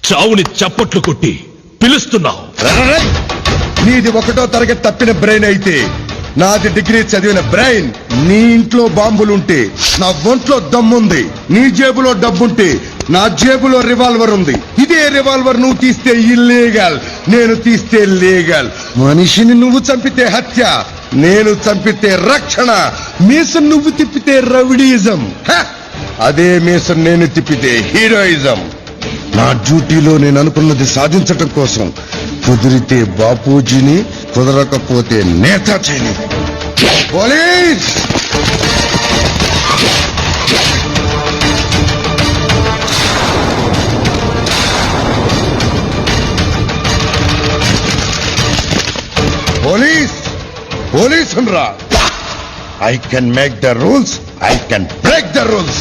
చావుని చప్పట్లు కొట్టి పిలుస్తున్నావు. నీది 1వ తరగతి తప్పిన బ్రెయిన్ అయితే నాది డిగ్రీ చదివిన బ్రెయిన్. నీ ఇంట్లో బాంబులుంటే నా ఒంట్లో దమ్ముంది. నీ జేబులో డబ్బుంటే నా జేబులో రివాల్వర్ ఉంది. ఇదే రివాల్వర్ నువ్వు తీస్తే ఇల్లీగల్, నేను తీస్తే లీగల్. మనిషిని నువ్వు చంపితే హత్య, నేను చంపితే రక్షణ. మీసం నువ్వు తిప్పితే రౌడీయిజం, అదే మీసం నేను తిప్పితే హీరోయిజం. నా డ్యూటీలో నేను అనుకున్నది సాధించటం కోసం కుదిరితే బాపూజీని, కుదరకపోతే నేతాజీని. పోలీస్! పోలీస్! పోలీస్ రా! I can make the rules, I can break the rules.